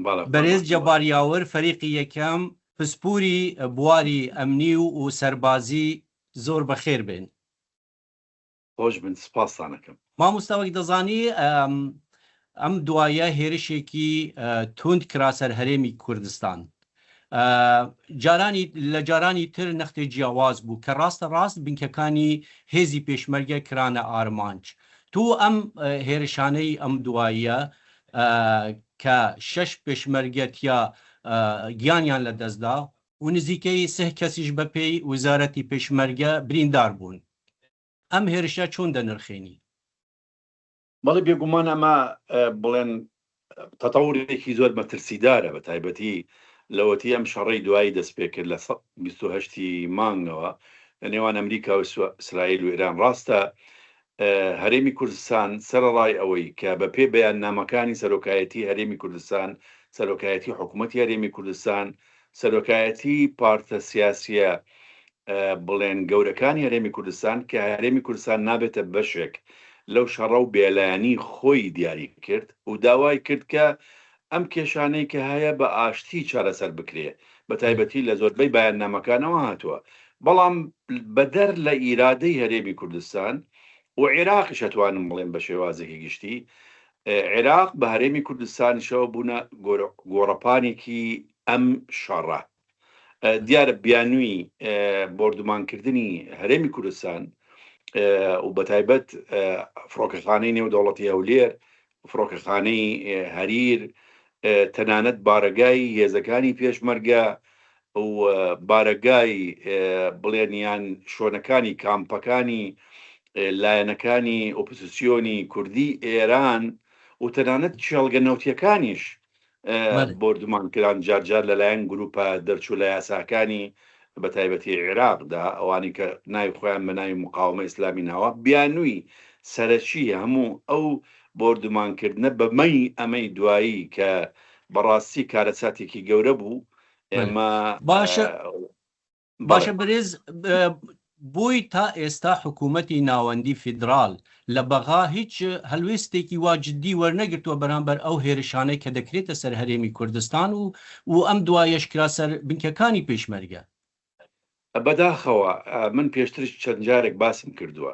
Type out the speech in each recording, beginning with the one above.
بەرێز جەباریاوەر فەریقی یەکەم پسپوری بواری ئەمنی و سەربازی زۆر بەخێر بێن. خۆش بن، سپاسانەکەم. مامۆستاوەک دەزانی ئەم دوایە هێرشێکی توند کراسەر هەرێمی کوردستان لە جارانی تر نەختی جیاواز بوو کە ڕاستە ڕاست بنکەکانی هێزی پێشمەرگە کرانە ئارمانج. تو ئەم هێرشانەی ئەم دوایە کە 6 پێشمەرگەتیا گیانیان لە دەستدا و نزیکەی 3 کەسیش بە پێی وزارەتی پێشمەرگە بریندار بوون. ئەم هێرشە چۆن دەنرخێنی؟ بەڵێ بێگومان ئەمە بڵێن تەتەورێکی زۆر مەترسیدارە، بە تایبەتی لەوەتی ئەم شەڕەی دوایی دەست پێ کرد لە 28 مانگەوە لە نێوان ئەمریکا و ئیسرائیل و ئێران. ڕاستە هەرێمی کوردستان سەرەڕای ئەوەی کە بە پێ بەیاننامەکانی سەرۆکایەتی هەرێمی کوردستان، سەرۆکایەتی حکوومەتی هەرێمی کوردستان، سەرۆکایەتی پارتە سیاسیە بڵێن گەورەکانی هەرێمی کوردستان کە هەرێمی کوردستان نابێتە بەشێک لەو شەڕە و بێلایەنی خۆی دیاری کرد و داوای کرد کە ئەم کێشانەی کە هەیە بە ئاشتی چارەسەر بکرێ، بە تایبەتی لە زۆربەی بەیاننامەکانەوە هاتووە. بەڵام بەدەر لە ئیرادەی هەرێمی کوردستان و عێراقیش ئەتوانم بڵێن بە شێوازێکی گشتی، عێراق بە هەرێمی کوردستانیشەوە بوونە گۆڕەپانێکی ئەم شەڕە. دیارە بیانووی بۆردومانکردنی هەرێمی کوردستان و بەتایبەت فڕۆکەخانەی نێودەوڵەتی هەولێر، فڕۆکەخانەی هەریر، تەنانەت بارەگای هێزەکانی پێشمەرگە و بارەگای بڵێنیان شۆنەکانی کامپەکانی لایەنەکانی ئۆپۆزیسیۆنی کوردی ئێران و تەنانەت چێڵگە نەوتیەکانیش بۆردومانکران جارجار لەلایەن گروپە دەرچوو لە یاساکانی بە تایبەتی عێراقدا، ئەوانی کە ناوی خۆیان بە ناوی مقاومە ئیسلامی ناوە. بیانووی سەرەکی هەموو ئەو بۆردومانکردنە بەمەی ئەمەی دوایی کە بەڕاستی کارەساتێکی گەورە بوو. ئێمە باشە بەرێز بۆی تا ئێستا حکوومەتی ناوەندی فیدراال لە بەغا هیچ هەلوێستێکی واجدی وەرنەگرتووە بەرامبەر ئەو هێرشانەی کە دەکرێتە سەر هەرێمی کوردستان و ئەم دوایەش کراسەر بنکەکانی پێشمەرگە. بەداخەوە من پێشترش چەند جارێک باسم کردووە،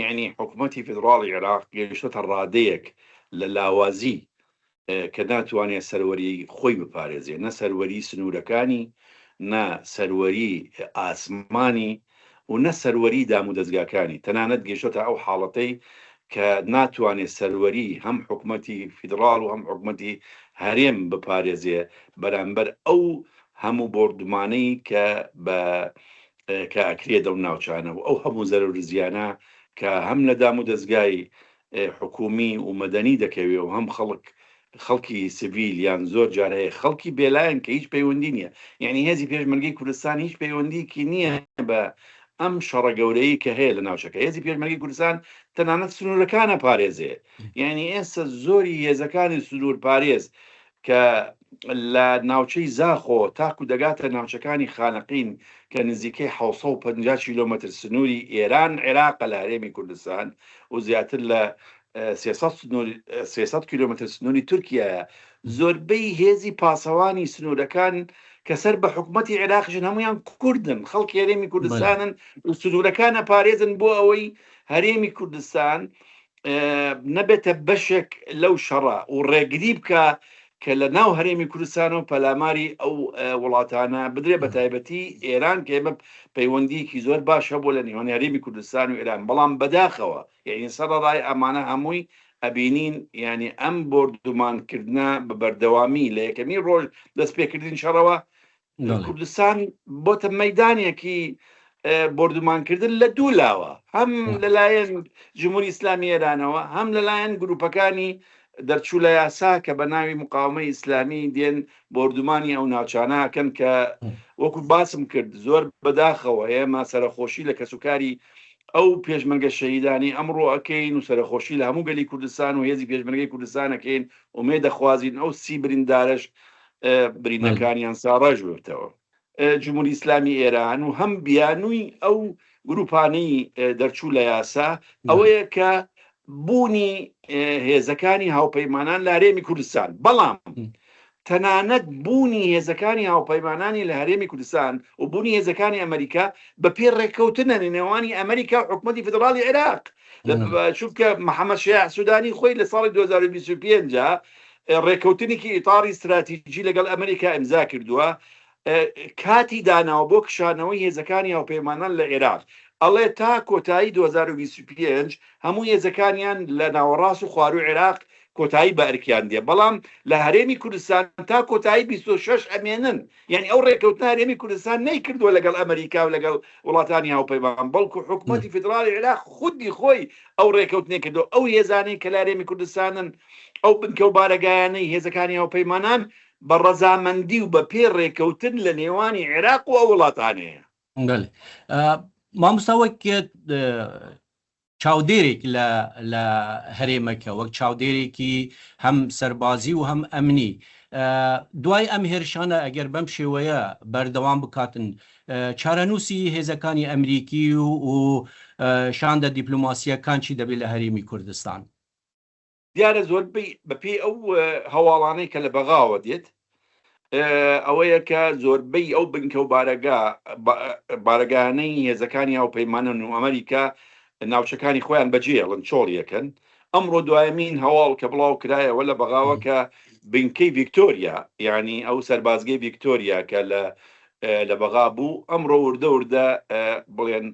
یعنی حکوومەتی فیدراڵی عێراق گەیشتە ڕادەیەک لە لاوازی کە ناتوانێت سەروەری خۆی بپارێزێ، نە سەروەری سنوورەکانی، نە سەروەری ئاسمانی و نە سەروەری دام و دەستگاکانی. تەنانەت گەیشتە ئەو حاڵەتەی کە ناتوانێت سەروەری هەم حکوومەتی فیدراڵ و هەم حکوومەتی هەرێم بپارێزێ بەرامبەر ئەو هەموو بۆردومانەی کە ئەکرێ دەو ناوچانە و ئەو هەموو زەرەر زیانە کە هەم لە دام و دەستگای حکومی و مەدەنی دەکەوێ و هەم خەڵکی سڤیل یان زۆر جارەیە خەڵکی بێلایەن کە هیچ پەیوەندی نییە. یعنی هێزی پێشمەرگەی کوردستان هیچ پەیوەندیکی نییە بە ئەم شەڕە گەورەی کە هەیە لە ناوچەکە. هێزی پێشمەرگەی کوردستان تەنانەت سنوورەکانە پارێزێ، یعنی ئێستا زۆری هێزەکانی سنوور پارێز کە لە ناوچەی زاخۆ تاکو دەگاتە ناوچەکانی خانەقین کە نزیکەی 750 کیلۆمەتر سنووری ئێران عێراقە لە هەرێمی کوردستان و زیاتر لە 300 کیلۆمەتر سنووری تورکیایە. زۆربەی هێزی پاسەوانی سنوورەکان کە سەر بە حکوومەتی عێراقیشن هەمویان کوردن، خەڵکی هەرێمی کوردستانن و سنوورەکانە پارێزن بۆ ئەوەی هەرێمی کوردستان نەبێتە بەشێک لەو شەڕە و ڕێگری بکە کە لە ناو هەرێمی کوردستان و پەلاماری ئەو وڵاتانە بدرێ، بە تایبەتی ئێران کە ئێمە پەیوەندیکی زۆر باشە بۆ لە نێوان هەرێمی کوردستان و ئێران. بەڵام بەداخەوە یعنی سەرەڕای ئەمانە هەمووی ئەبینین، یعنی ئەم بۆردومانکردنە بە بەردەوامی لە یەکەمی ڕۆژ دەست پێکردین شەڕەوە کوردستان بۆتە مەیدانێکی بۆردومانکردن لە دوو لاوە، هەم لەلایەن جمهوری ئیسلامی ئێرانەوە، هەم لەلایەن گروپەکانی دەرچوو لە یاسا کە بە ناوی مقاومەی ئیسلامی دێن بۆردومانی ئەو ناوچانەکەن کە وەکو باسم کرد زۆر بەداخەوە ئێمە سەرخۆشی لە کەسوکاری ئەو پێشمەرگە شەهیدانی ئەمڕۆ ئەکەین و سەرخۆشی لە هەموو گەلی کوردستان و هێزی پێشمەرگەی کوردستانەکەین و مێ دەخوازین ئەو 30 بریندارش برینەکانیان ساڕژ بێتەوە. جمهوری ئیسلامی ئێران و هەم بیانووی ئەو گروپانەی دەرچوو لە یاسا ئەوەیە کە بوونی هێزەکانی هاوپەیمانان لە هەرێمی کوردستان. بەڵام تەنانەت بوونی هێزەکانی هاوپەیمانانی لە هەرێمی کوردستان و بوونی هێزەکانی ئەمریکا بە پێ ڕێککەوتنە نێوانی ئەمریکا و حکوومەتی فدراڵی عێراق چونکە محەممەد شیع سوودانی خۆی لە ساڵی 2025 ڕێککەوتنێکی ئیتاری استراتیژی لەگەڵ ئەمریکا ئەمزا کردووە کاتی داناوە بۆ کشانەوەی هێزەکانی هاوپەیمانان لە عێراق ئەڵێ تا کۆتایی 2025 هەموو هێزەکانیان لە ناوەڕاست و خوار و عێراق کۆتایی بە ئەرکیان دێ بەڵام لە هەرێمی کوردستان تا کۆتایی 26 ئەمێنن یعنی ئەو ڕێککەوتنە هەرێمی کوردستان نەیکردووە لەگەڵ ئەمریکا و لەگەڵ وڵاتانی هاوپەیمان بەڵکو حکوومەتی فدراڵی عێراق خودی خۆی ئەو ڕێککەوتنێ کردو ئەو هێزانەی کە لە هەرێمی کوردستانن ئەو بنکە و بارەگایانەی هێزەکانی هاوپەیمانان بە ڕەزامەندی و بە پێ ڕێککەوتن لە نێوانی عێراق و ئەو وڵاتانەیە مامۆستاوەک چاودێرێک لە هەرێمەکە وەک چاودێرێکی هەم سەربازی و هەم ئەمنی دوای ئەم هێرشانە ئەگەر بەم شێوەیە بەردەوام بکاتن چارەنووسی هێزەکانی ئەمریکی و شاندە دیپلۆماسیەکان چی دەبێت لە هەرێمی کوردستان دیارە زۆربەی بەپێی ئەو هەواڵانەی کە لە بەغاوە دێت ئەوەیە کە زۆربەی ئەو بنکە و بارەگانەی هێزەکانی هاوپەیمانن و ئەمریکا ناوچەکانی خۆیان بەجێڵن چۆڵیەکەن ئەمڕۆ دوایمین هەواڵ کە بڵاو کرایەوە لە بەغاوە کە بنکەی ڤیکتۆریا یعنی ئەو سەربازگەی ڤیکتۆریا کە لە بەغا بوو ئەمڕۆ وردە بڵێن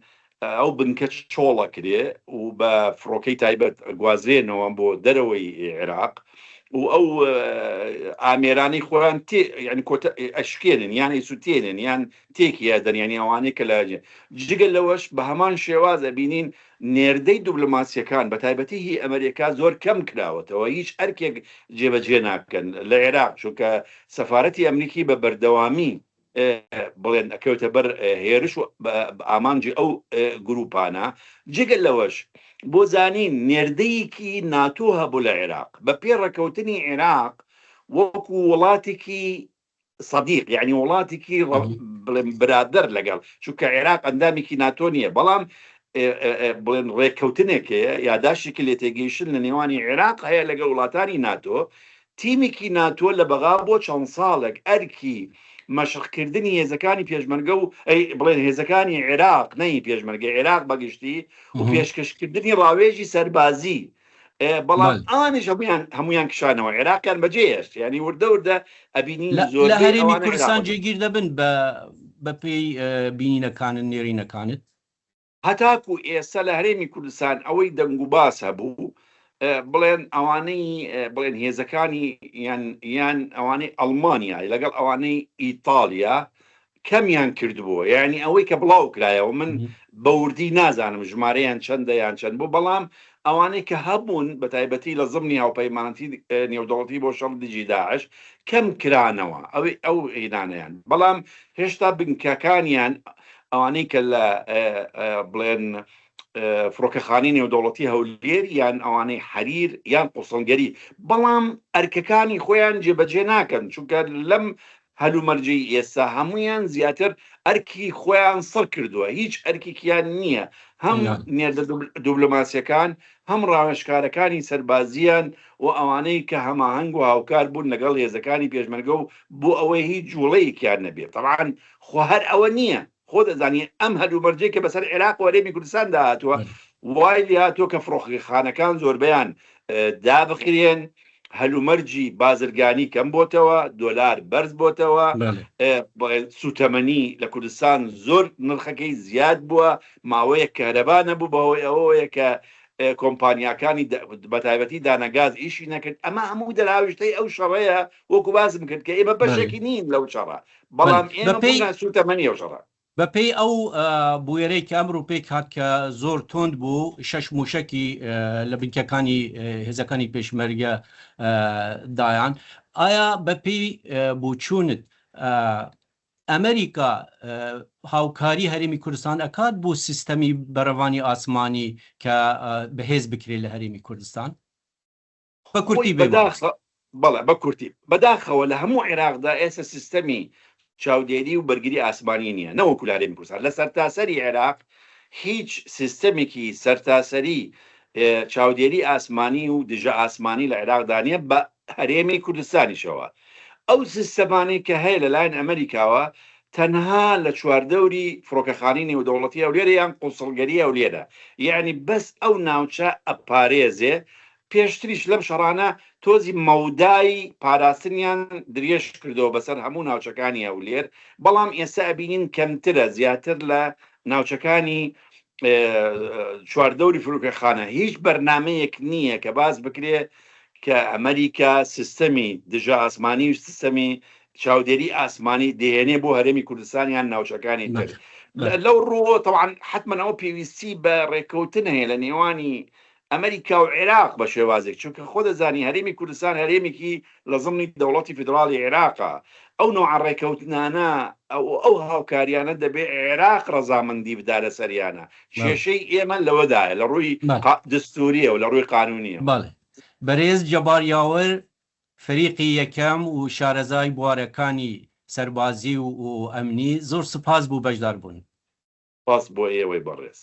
ئەو بنکە چۆڵە کرێ و بە فڕۆکەی تایبەت گوازرێنەوە بۆ دەرەوەی عێراق و ئەو ئامێرانی خۆیان ینی ئەشکێنن یان ئیسوتێنن یان تێکیە دەنیانی ئەوانەی کە لاجێ جگەل لەوەش بە هەمان شێوازە بینین نێردەی دیپلۆماسیەکان بە تایبەتی هی ئەمریکا زۆر کەم کراوەتەوە هیچ ئەرکێک جێبەجێ ناکەن لە عێراق چونکە سەفارەتی ئەمریکی بە بەردەوامی بڵێن ئەکەوتە بەر هێرش و ئامانجی ئەو گروپانە جگەل لەوەش بۆ زانین نێردەیەکی ناتۆ هەبوو لە عێراق بە پێ ڕێککەوتنی عێراق وەکو وڵاتێکی سەدیق یعنی وڵاتێکی برادەر لەگەڵ چونکە عێراق ئەندامێکی ناتۆ نییە بەڵام بڵێن ڕێککەوتنێکەیە یاداشێکی لێ تێگەیشتن لە نێوانی عێراق هەیە لەگەڵ وڵاتانی ناتۆ تیمێکی ناتۆ لە بەغا بۆ چەند ساڵێک ئەرکی مەشقکردنی هێزەکانی پێشمەرگە و بڵێن هێزەکانی عێراق نەی پێشمەرگە عێراق بەگشتی و پێشکەشکردنی ڕاوێژی سەربازی بەڵام ئانیش هەمویان کشانەوە عێراقیان بەجێهێشت ینی وردە ئەبینی لە هەرێمی کوردستان جێگیر دەبن بە پێی بینینەکانن نێرینەکانت هەتاکو ئێستا لە هەرێمی کوردستان ئەوەی دەنگ و باس هەبوو بڵێن ئەوانەی بڵێن هێزەکانی یان ئەوانەی ئەڵمانیا لەگەڵ ئەوانەی ئیتالیا کەمیان کردبووە یعنی ئەوەی کە بڵاو کرایەوە من بەوردی نازانم ژمارەیان چەندە یان چەند بوو بەڵام ئەوانەی کە هەبوون بە تایبەتی لە زمانی هاوپەیمانەتی نێودەوڵەتی بۆ شەڕ داعش کەم کرانەوە ئەو هێنانەیان بەڵام هێشتا بنکەکانیان ئەوانەی کە لە بڵێن فڕۆکەخانی نێودەوڵەتی هەولێر یان ئەوانەی حەریر یان قوسڵگەری بەڵام ئەرکەکانی خۆیان جێبەجێ ناکەن چونکە لەم هەلومەرجەی ئێستا هەمویان زیاتر ئەرکی خۆیان سڕ کردووە هیچ ئەرکێکیان نییە هەم نێردە دیپلۆماسیەکان هەم ڕاوێژکارەکانی سەربازیان و ئەوانەی کە هەماهەنگ و هاوکار بوون لەگەڵ هێزەکانی پێشمەرگە و بۆ ئەوەی هیچ جوڵەیەکیان نەبێت طبعاً خۆ هەر ئەوە نییە خۆ دەزانی ئەم هەلومەرجەی کە بەسەر عێراق و هەرێمی کوردستان داهاتووە وای لێهاتووە کە فڕۆکەخانەکان زۆربەیان دابخرێن هەلومەرجی بازرگانی کەم بۆتەوە دۆلار بەرز بۆتەوە سوتەمەنی لە کوردستان زۆر نرخەکەی زیاد بووە ماوەیە کەرەبا نەبوو بەهۆی ئەوەیە کە کۆمپانیاکانی بەتایبەتی دانەگاز ئیشی نەکرد ئەمە هەموو دەراوشتەی ئەو شەڕەیە وەکو بازم کرد کە ئێمە بەشێکی نین لەو شەڕە بەڵام ئێمە سوتەمەنی ئەو شەڕە بەپێی ئەو بویەرەی کە ئەمڕۆ پێی هات کە زۆر تۆند بوو 6 موشکی لە بنکەکانی هێزەکانی پێشمەرگە دایان ئایا بەپێی بووچوونت ئەمریکا هاوکاری هەرێمی کوردستان ئەکات بۆ سیستەمی بەرەوانی ئاسمانی کە بەهێز بکرێت لە هەرێمی کوردستان بە کورتی بەڵێ بە کورتی بەداخەوە لە هەموو عێراقدا ئێستا سیستەمی چاودێری و بەرگری ئاسمانی نییە نەوەکو لە هەرێمی کوردستان لە سەرتاسەری عێراق هیچ سیستەمێکی سەرتاسەری چاودێری ئاسمانی و دژە ئاسمانی لە عێراقدا نییە بە هەرێمی کوردستانیشەوە ئەو سیستەمانەی کە هەیە لەلایەن ئەمریکاوە تەنها لە چواردەوری فڕۆکەخانی نێودەوڵەتی ئەولێرە یان قوسڵگەری ئەولێرە، یعنی بەس ئەو ناوچە ئەپارێزێ. پێشتریش لەم شەڕانە تۆزی مەودای پاراستنیان درێژ کردەوە بەسەر هەموو ناوچەکانی ئەولێر، بەڵام ئێستا ئەبینین کەمترە، زیاتر لە ناوچەکانی چواردەوری فڕۆکەخانە. هیچ بەرنامەیەک نییە کە باز بکرێ کە ئەمریکا سیستەمی دژە ئاسمانی و سیستەمی چاودێری ئاسمانی دێنێ بۆ هەرێمی کوردستان یان ناوچەکانی تر. لەو ڕووە طبعاً حتمما ئەو پێویستی بە ڕێکەوتن هەیە لە نێوانی ئەمریکا و عێراق بە شێوازێک، چونکە خۆ دەزانی هەرێمی کوردستان هەرێمێکی لە ضمنی دەوڵەتی فیدراڵی عێراقە. ئەو نوع ڕێکەوتنانە ئەو هاوکاریانە دەبێ عێراق ڕەزامەندی بدارە سەریانە. کێشەی ئێمە لەوەدایە لە ڕووی دستوریە و لە ڕووی قانونیە. بەڕێز جەبار یاور، فریقی یەکەم و شارەزای بوارەکانی سەربازی و ئەمنی، زۆر سپاس بوو بەشدار بوون. سپاس بۆ ئێوەی بەڕێز.